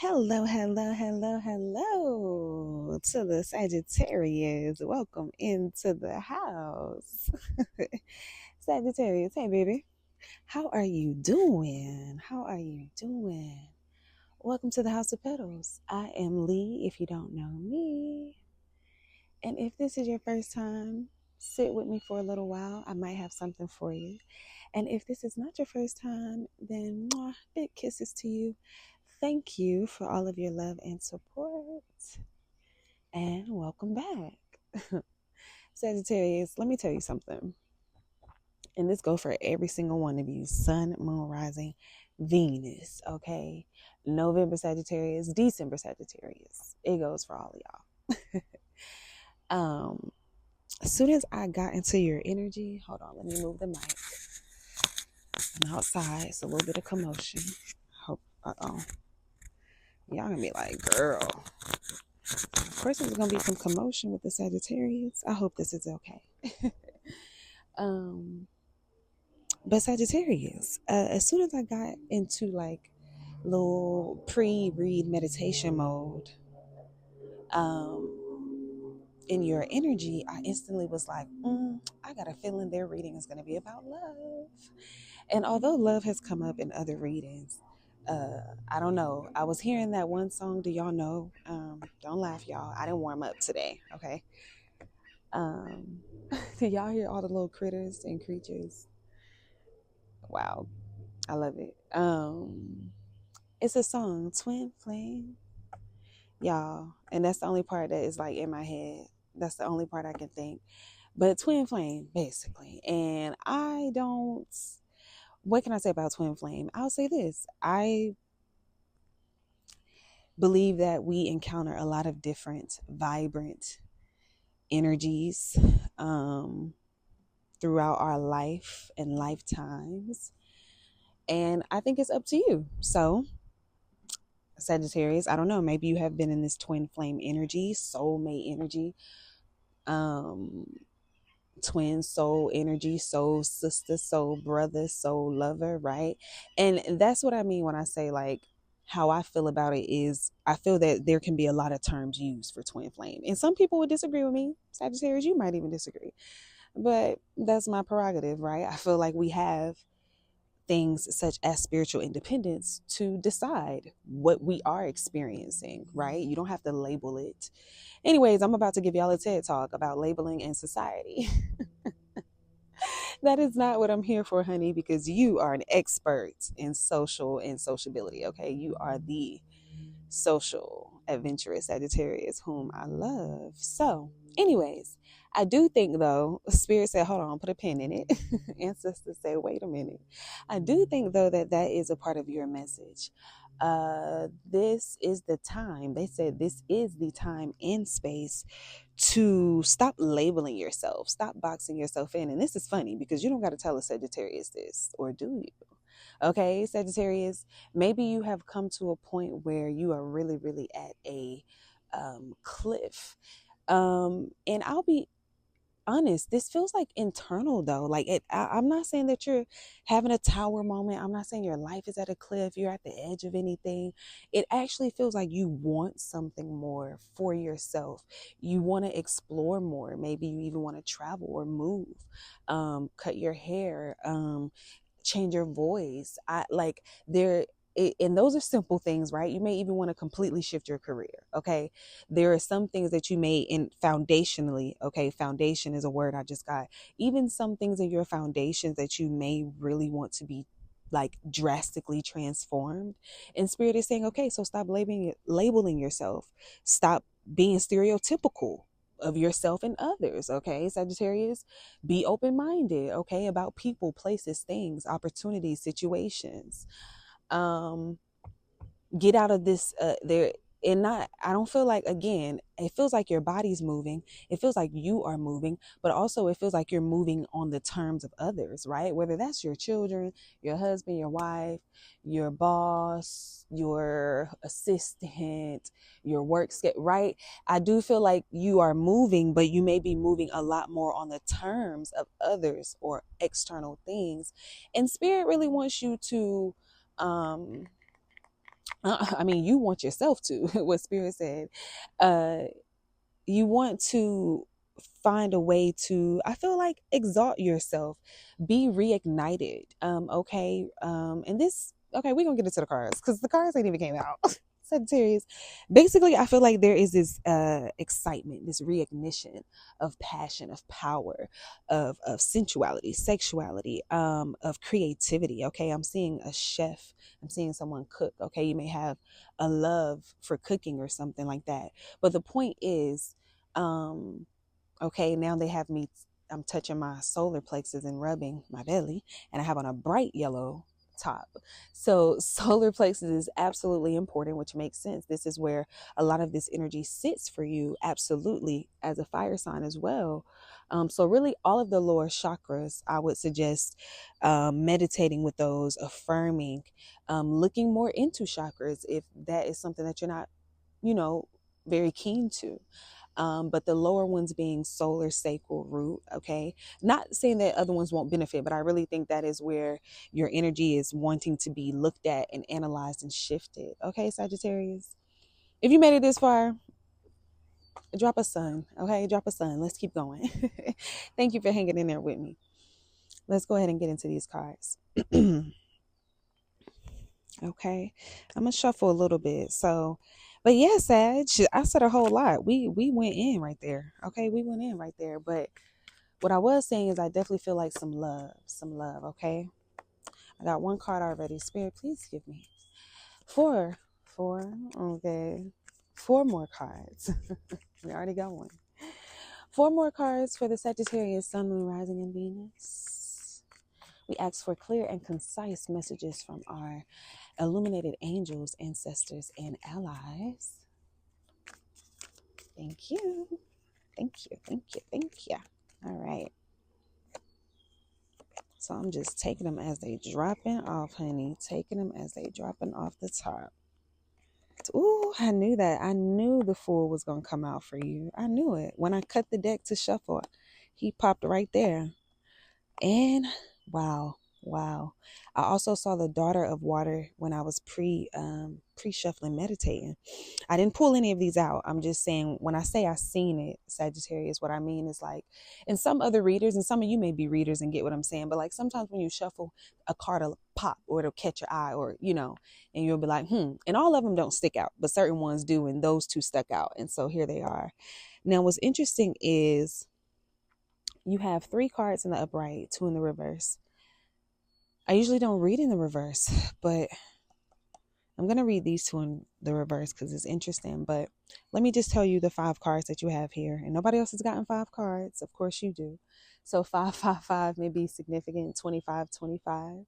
Hello, hello, hello, hello to the Sagittarius. Welcome into the house. Sagittarius, hey baby. How are you doing? How are you doing? Welcome to the House of Petals. I am Lee, if you don't know me. And if this is your first time, sit with me for a little while. I might have something for you. And if this is not your first time, then big kisses to you. Thank you for all of your love and support. And welcome back. Sagittarius, let me tell you something. And this go for every single one of you. Sun, moon, rising, Venus, okay? November Sagittarius, December Sagittarius. It goes for all of y'all. As soon as I got into your energy, hold on, let me move the mic. I'm outside, it's a little bit of commotion. Hope, y'all gonna be like, girl. Of course, there's gonna be some commotion with the Sagittarius. I hope this is okay. But Sagittarius, as soon as I got into like little pre-read meditation mode, in your energy, I instantly was like, I got a feeling their reading is going to be about love. And although love has come up in other readings, I don't know. I was hearing that one song. Do y'all know? Don't laugh, y'all. I didn't warm up today. Okay. Did y'all hear all the little critters and creatures? Wow. I love it. It's a song, Twin Flame, y'all. And that's the only part that is like in my head. That's the only part I can think. But Twin Flame, basically. And what can I say about Twin Flame? I'll say this. I believe that we encounter a lot of different vibrant energies throughout our life and lifetimes. And I think it's up to you. So, Sagittarius, I don't know, maybe you have been in this twin flame energy, soulmate energy, twin soul energy, soul sister, soul brother, soul lover, right? And that's what I mean when I say like how I feel about it is I feel that there can be a lot of terms used for twin flame. And some people would disagree with me. Sagittarius, you might even disagree. But that's my prerogative, right? I feel like we have things such as spiritual independence to decide what we are experiencing, right? You don't have to label it. Anyways, I'm about to give y'all a TED talk about labeling in society. That is not what I'm here for, honey, because you are an expert in social and sociability, okay? You are the social adventurous Sagittarius whom I love. So, anyways, I do think though, Spirit said, hold on, put a pin in it. Ancestors say, wait a minute. I do think though that is a part of your message. This is the time. They said this is the time and space to stop labeling yourself, stop boxing yourself in. And this is funny because you don't got to tell a Sagittarius this, or do you? Okay, Sagittarius, maybe you have come to a point where you are really, really at a cliff. And I'll be honest, this feels like internal though. Like I'm not saying that you're having a tower moment. I'm not saying your life is at a cliff. You're at the edge of anything. It actually feels like you want something more for yourself. You want to explore more. Maybe you even want to travel or move, cut your hair, change your voice. And those are simple things, right? You may even want to completely shift your career. Okay. There are some things that you may in foundationally, okay, foundation is a word I just got. Even some things in your foundations that you may really want to be like drastically transformed. And Spirit is saying, okay, so stop labeling yourself. Stop being stereotypical of yourself and others. Okay, Sagittarius, be open-minded, okay, about people, places, things, opportunities, situations. Get out of this there and not I don't feel like, again, it feels like your body's moving, it feels like you are moving, but also it feels like you're moving on the terms of others, right? Whether that's your children, your husband, your wife, your boss, your assistant, your work schedule, right? I do feel like you are moving, but you may be moving a lot more on the terms of others or external things. And Spirit really wants you to I mean, you want yourself to, what Spirit said. Uh, you want to find a way to, I feel like, exalt yourself, be reignited. And this, okay, we're gonna get into the cards because the cards ain't even came out. Sagittarius. Basically, I feel like there is this excitement, this reignition of passion, of power, of sensuality, sexuality, of creativity. Okay, I'm seeing a chef, I'm seeing someone cook. Okay, you may have a love for cooking or something like that. But the point is, um, okay, now they have me, I'm touching my solar plexus and rubbing my belly, and I have on a bright yellow top. So solar plexus is absolutely important, which makes sense. This is where a lot of this energy sits for you, absolutely, as a fire sign as well. So really all of the lower chakras, I would suggest meditating with those, affirming, looking more into chakras if that is something that you're not, you know, very keen to. But the lower ones being solar, sacral, root. Okay, not saying that other ones won't benefit, but I really think that is where your energy is wanting to be looked at and analyzed and shifted. Okay, Sagittarius, if you made it this far, drop a sun. Okay, drop a sun. Let's keep going. Thank you for hanging in there with me. Let's go ahead and get into these cards. Okay, I'm gonna shuffle a little bit. So, but yeah, Sag, I said a whole lot. We went in right there. Okay, we went in right there. But what I was saying is I definitely feel like some love, some love. Okay, I got one card already. Spirit, please give me four, four. Okay, four more cards. We already got one. Four more cards for the Sagittarius, Sun, Moon, Rising, and Venus. We ask for clear and concise messages from our illuminated angels, ancestors, and allies. Thank you. Thank you. Thank you. Thank you. All right. So I'm just taking them as they dropping off, honey. Taking them as they dropping off the top. Ooh, I knew that. I knew the Fool was going to come out for you. I knew it. When I cut the deck to shuffle, he popped right there. And wow, wow. I also saw the Daughter of Water when I was pre-shuffling, meditating. I didn't pull any of these out. I'm just saying, when I say I seen it, Sagittarius, what I mean is, like, and some other readers, and some of you may be readers and get what I'm saying, but like sometimes when you shuffle, a card will pop or it'll catch your eye, or, you know, and you'll be like, and all of them don't stick out, but certain ones do, and those two stuck out. And so here they are. Now, what's interesting is you have three cards in the upright, two in the reverse. I usually don't read in the reverse, but I'm going to read these two in the reverse because it's interesting. But let me just tell you the five cards that you have here. And nobody else has gotten five cards. Of course you do. So 555 may be significant. 2525.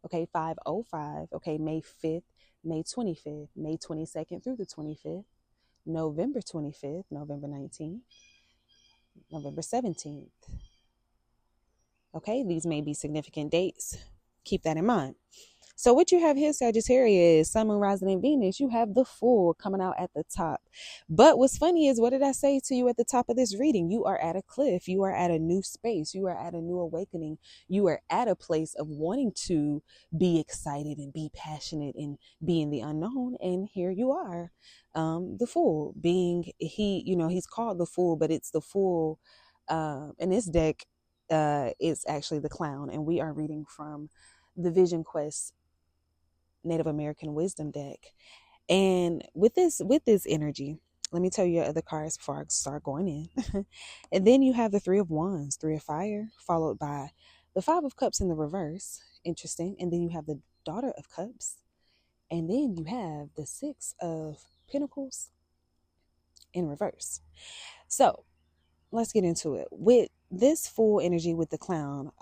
Okay, 505. Okay, May 5th, May 25th, May 22nd through the 25th, November 25th, November 19th, November 17th. Okay, these may be significant dates. Keep that in mind. So what you have here, Sagittarius, Sun, Moon, Rising, and Venus, you have the Fool coming out at the top. But what's funny is, what did I say to you at the top of this reading? You are at a cliff. You are at a new space. You are at a new awakening. You are at a place of wanting to be excited and be passionate and be in the unknown. And here you are, the Fool being, he's called the Fool, but it's the Fool. In this deck, it's actually the Clown. And we are reading from the Vision Quest Native American Wisdom deck. And with this energy, let me tell you your other cards before I start going in. And then you have the Three of Wands, Three of Fire, followed by the Five of Cups in the reverse. Interesting. And then you have the Daughter of Cups. And then you have the Six of Pentacles in reverse. So let's get into it. With this Fool energy with the Clown,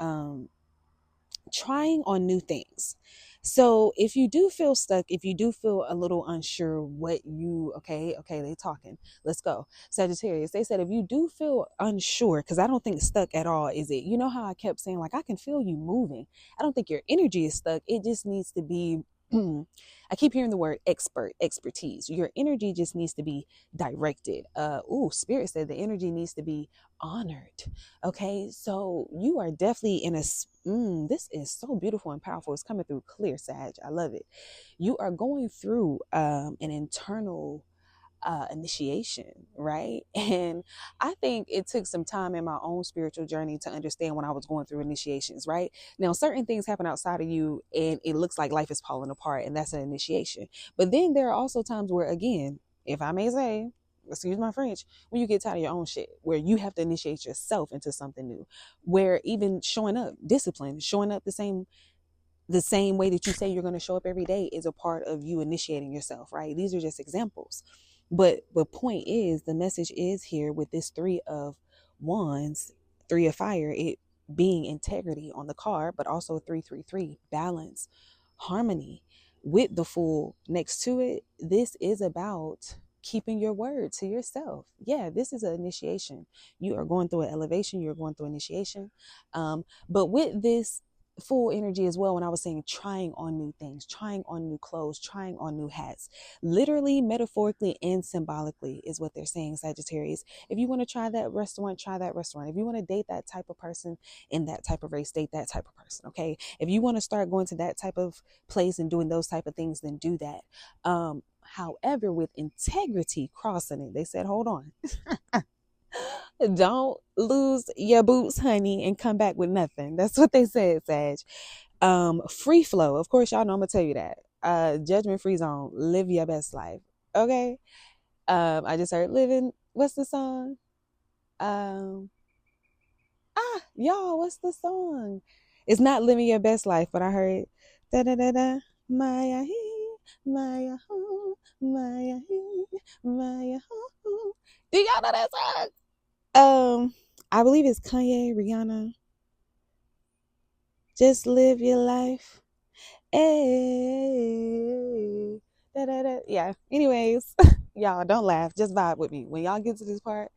trying on new things. So if you do feel stuck, if you do feel a little unsure okay, they talking. Let's go. Sagittarius, they said if you do feel unsure, because I don't think stuck at all is it. You know how I kept saying, like, I can feel you moving. I don't think your energy is stuck. It just needs to be I keep hearing the word expert, expertise. Your energy just needs to be directed. Spirit said the energy needs to be honored. Okay, so you are definitely in this is so beautiful and powerful. It's coming through clear, Sag. I love it. You are going through an internal initiation, right? And I think it took some time in my own spiritual journey to understand when I was going through initiations, right? Now, certain things happen outside of you and it looks like life is falling apart, and that's an initiation. But then there are also times where, again, if I may say, excuse my French, when you get tired of your own shit, where you have to initiate yourself into something new, where even showing up, discipline, showing up the same way that you say you're going to show up every day is a part of you initiating yourself, right? These are just examples. But the point is, the message is here with this three of wands, three of fire, it being integrity on the card, but also 333, balance, harmony with the Fool next to it. This is about keeping your word to yourself. Yeah, this is an initiation. You are going through an elevation, you're going through initiation. But with this full energy as well, when I was saying trying on new things, trying on new clothes, trying on new hats, literally, metaphorically, and symbolically is what they're saying, Sagittarius. If you want to try that restaurant, try that restaurant. If you want to date that type of person in that type of race, date that type of person. Okay, if you want to start going to that type of place and doing those type of things, then do that. However, with integrity crossing it, they said, hold on. Don't lose your boots, honey, and come back with nothing. That's what they said, Sag. Free flow. Of course, y'all know I'm gonna tell you that. Judgment free zone. Live your best life. Okay. I just heard living. What's the song? Y'all, what's the song? It's not living your best life, but I heard da da da da Maya he Maya ho Maya he Maya ho. Do y'all know that song? I believe it's Kanye, Rihanna. Just live your life. Hey. Da, da, da. Yeah. Anyways, y'all don't laugh. Just vibe with me. When y'all get to this part,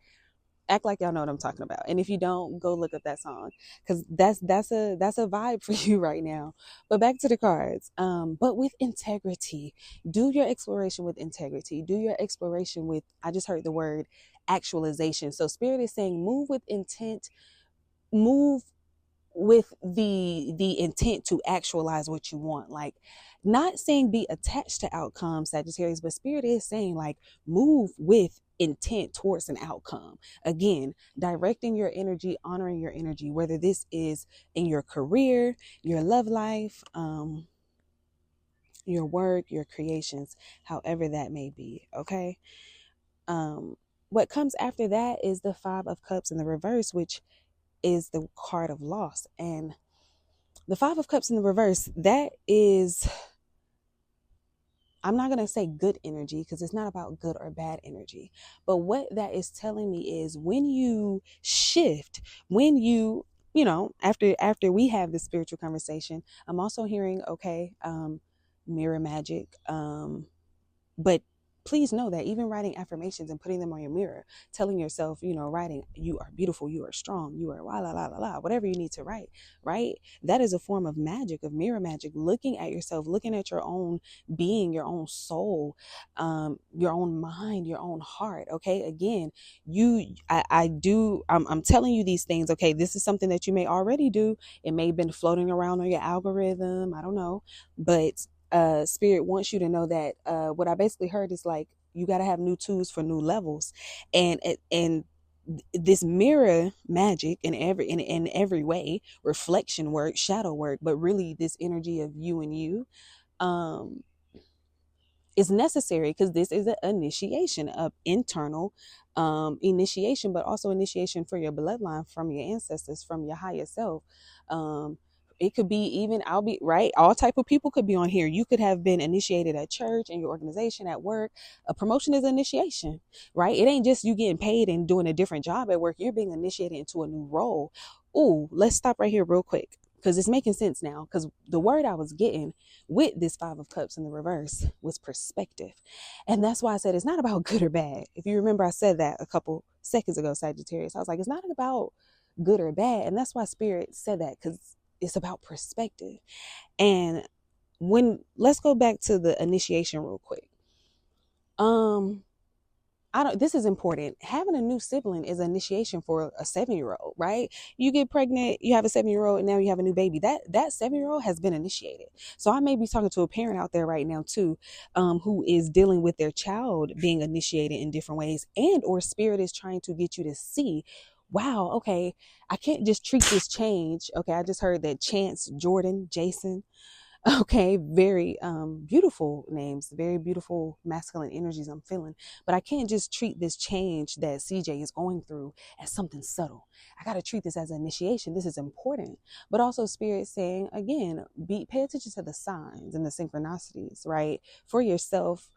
act like y'all know what I'm talking about. And if you don't, go look up that song, because that's a vibe for you right now. But back to the cards. But with integrity, do your exploration with integrity. Do your exploration with, I just heard the word actualization. So Spirit is saying move with intent, move with the intent to actualize what you want. Like, not saying be attached to outcomes, Sagittarius, but Spirit is saying like move with intent towards an outcome. Again, directing your energy, honoring your energy, whether this is in your career, your love life, your work, your creations, however that may be. Okay. What comes after that is the Five of Cups in the reverse, which is the card of loss. And the Five of Cups in the reverse, that is, I'm not going to say good energy, because it's not about good or bad energy. But what that is telling me is when you shift, when after we have this spiritual conversation, I'm also hearing, okay, mirror magic, but please know that even writing affirmations and putting them on your mirror, telling yourself, writing, you are beautiful, you are strong, you are la la la la la, whatever you need to write, right? That is a form of magic, of mirror magic, looking at yourself, looking at your own being, your own soul, your own mind, your own heart. Okay. Again, I'm telling you these things. Okay. This is something that you may already do. It may have been floating around on your algorithm. I don't know, but Spirit wants you to know that what I basically heard is like, you got to have new tools for new levels, and this mirror magic in every way, reflection work, shadow work, but really this energy of you and you is necessary, because this is an initiation of internal initiation, but also initiation for your bloodline, from your ancestors, from your higher self. It could be even, I'll be right, all type of people could be on here. You could have been initiated at church, in your organization, at work. A promotion is initiation, right? It ain't just you getting paid and doing a different job at work. You're being initiated into a new role. Ooh, let's stop right here real quick, because it's making sense now. Because the word I was getting with this Five of Cups in the reverse was perspective. And that's why I said it's not about good or bad. If you remember, I said that a couple seconds ago, Sagittarius. I was like, it's not about good or bad. And that's why Spirit said that, because it's about perspective. And when let's go back to the initiation real quick. Um, I don't, this is important. Having a new sibling is an initiation for a 7-year old, right? You get pregnant, you have a 7-year old, and now you have a new baby. That 7-year old has been initiated. So I may be talking to a parent out there right now too, who is dealing with their child being initiated in different ways, and or spirit is trying to get you to see, wow, okay, I can't just treat this change. Okay, I just heard that Chance, Jordan, Jason. Okay, very beautiful names, very beautiful masculine energies I'm feeling. But I can't just treat this change that CJ is going through as something subtle. I got to treat this as an initiation. This is important. But also spirit saying, again, pay attention to the signs and the synchronicities, right? For yourself,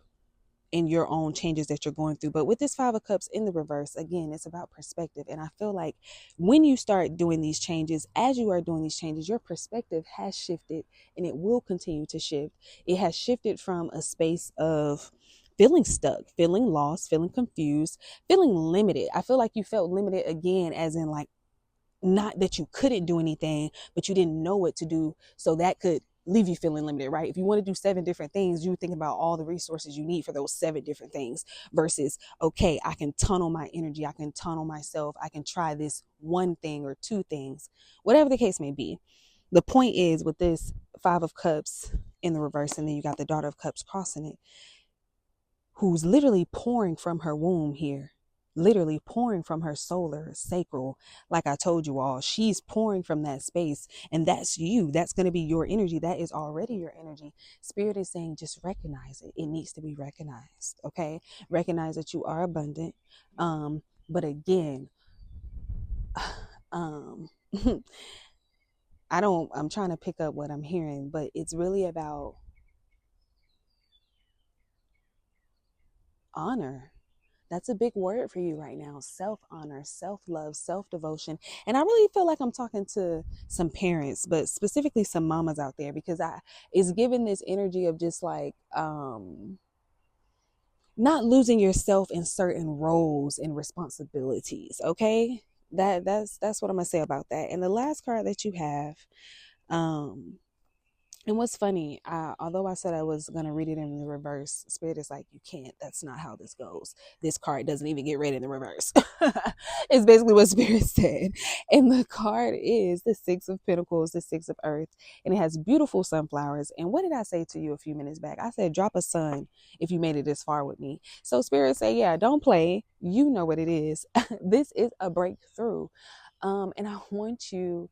in your own changes that you're going through. But with this 5 of Cups in the reverse, again, it's about perspective. And I feel like when you start doing these changes, as you are doing these changes, your perspective has shifted and it will continue to shift. It has shifted from a space of feeling stuck, feeling lost, feeling confused, feeling limited. I feel like you felt limited again, as in like, not that you couldn't do anything, but you didn't know what to do. So that could leave you feeling limited, right? If you want to do 7 different things, you think about all the resources you need for those 7 different things versus, okay, I can tunnel my energy. I can tunnel myself. I can try this one thing or 2 things, whatever the case may be. The point is with this 5 of Cups in the reverse, and then you got the Daughter of Cups crossing it, who's literally pouring from her womb here, literally pouring from her solar sacral. Like I told you all, she's pouring from that space, and that's you. That's going to be your energy. That is already your energy. Spirit is saying just recognize it. It needs to be recognized. Okay, recognize that you are abundant. But again, um I'm trying to pick up what I'm hearing, but it's really about honor. That's a big word for you right now. Self honor, self love, self devotion. And I really feel like I'm talking to some parents, but specifically some mamas out there, because it's giving this energy of just like, not losing yourself in certain roles and responsibilities. Okay. That's what I'm gonna say about that. And the last card that you have, um, and what's funny, although I said I was going to read it in the reverse, Spirit is like, you can't. That's not how this goes. This card doesn't even get read in the reverse. It's basically what Spirit said. And the card is the 6 of Pentacles, the 6 of Earth, and it has beautiful sunflowers. And what did I say to you a few minutes back? I said, drop a sun if you made it this far with me. So Spirit say, yeah, don't play. You know what it is. This is a breakthrough. And I want you,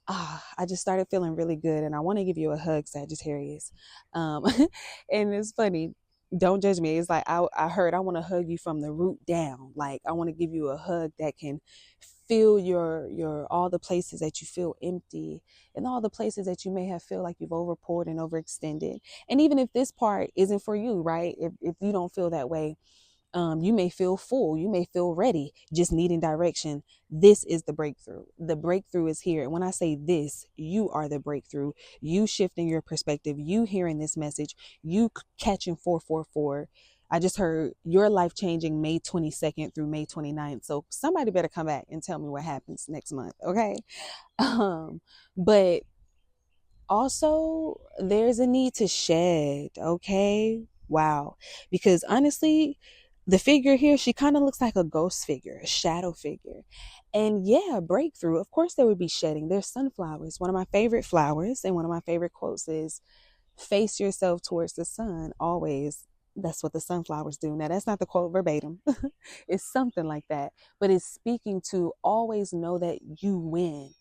I just started feeling really good, and I want to give you a hug, Sagittarius. Um, and it's funny. Don't judge me. It's like I heard I want to hug you from the root down. Like I want to give you a hug that can fill your all the places that you feel empty, and all the places that you may have feel like you've overpoured and overextended. And even if this part isn't for you, right? If you don't feel that way, you may feel full, you may feel ready, just needing direction. This is the breakthrough. The breakthrough is here. And when I say this, you are the breakthrough. You shifting your perspective, you hearing this message, you catching 444. I just heard your life changing May 22nd through May 29th. So somebody better come back and tell me what happens next month. Okay. But also there's a need to shed. Okay. Wow. Because honestly, the figure here, she kind of looks like a ghost figure, a shadow figure. And yeah, breakthrough. Of course, there would be shedding. There's sunflowers, one of my favorite flowers. And one of my favorite quotes is, face yourself towards the sun always. That's what the sunflowers do. Now, that's not the quote verbatim. It's something like that. But it's speaking to always know that you win.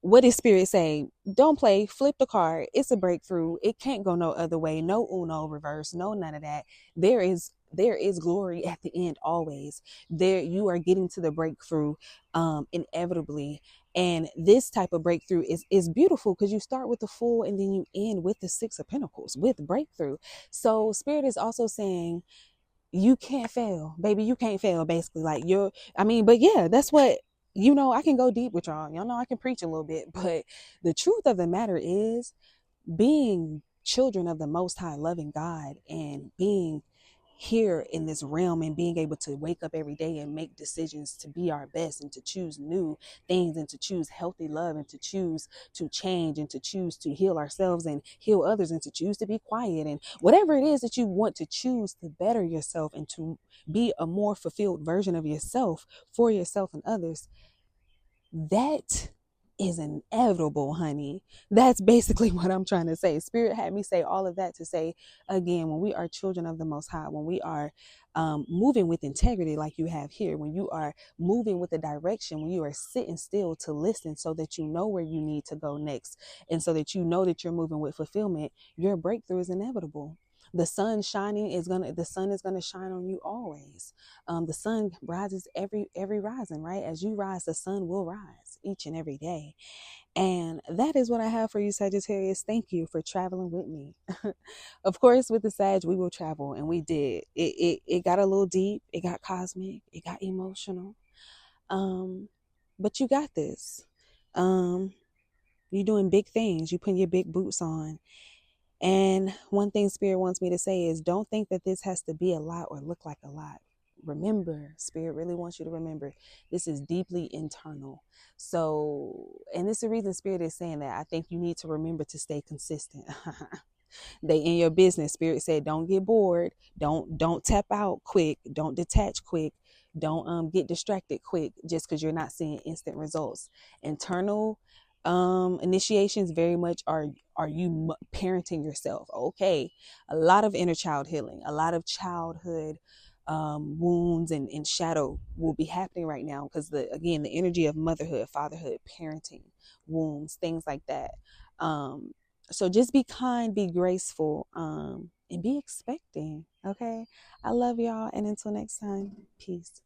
What did Spirit say? Don't play, flip the card. It's a breakthrough. It can't go no other way. No Uno reverse, no none of that. There is glory at the end always. There you are getting to the breakthrough inevitably. And this type of breakthrough is beautiful because you start with the Fool and then you end with the 6 of Pentacles with breakthrough. So Spirit is also saying, you can't fail, baby. You can't fail, basically. Like but yeah, that's what, I can go deep with y'all. Y'all know I can preach a little bit, but the truth of the matter is, being children of the Most High loving God and being here in this realm and being able to wake up every day and make decisions to be our best and to choose new things and to choose healthy love and to choose to change and to choose to heal ourselves and heal others and to choose to be quiet and whatever it is that you want to choose to better yourself and to be a more fulfilled version of yourself for yourself and others, that is inevitable, honey. That's basically what I'm trying to say. Spirit had me say all of that to say, again, when we are children of the Most High, when we are moving with integrity like you have here, when you are moving with a direction, when you are sitting still to listen so that you know where you need to go next, and so that you know that you're moving with fulfillment, your breakthrough is inevitable. The sun is gonna shine on you always. The sun rises every rising, right? As you rise, the sun will rise each and every day. And that is what I have for you, Sagittarius. Thank you for traveling with me. Of course, with the Sag, we will travel, and we did. It got a little deep, it got cosmic, it got emotional. But you got this. You're doing big things. You putting your big boots on. And one thing Spirit wants me to say is don't think that this has to be a lot or look like a lot. Remember, Spirit really wants you to remember this is deeply internal. So, and this is the reason Spirit is saying that. I think you need to remember to stay consistent. They in your business. Spirit said don't get bored, don't tap out quick, don't detach quick, don't get distracted quick just because you're not seeing instant results. Internal initiations very much are you parenting yourself. Okay, a lot of inner child healing, a lot of childhood wounds and shadow will be happening right now because the energy of motherhood, fatherhood, parenting, wombs, things like that. So just be kind, be graceful, and be expecting. Okay, I love y'all, and until next time, peace.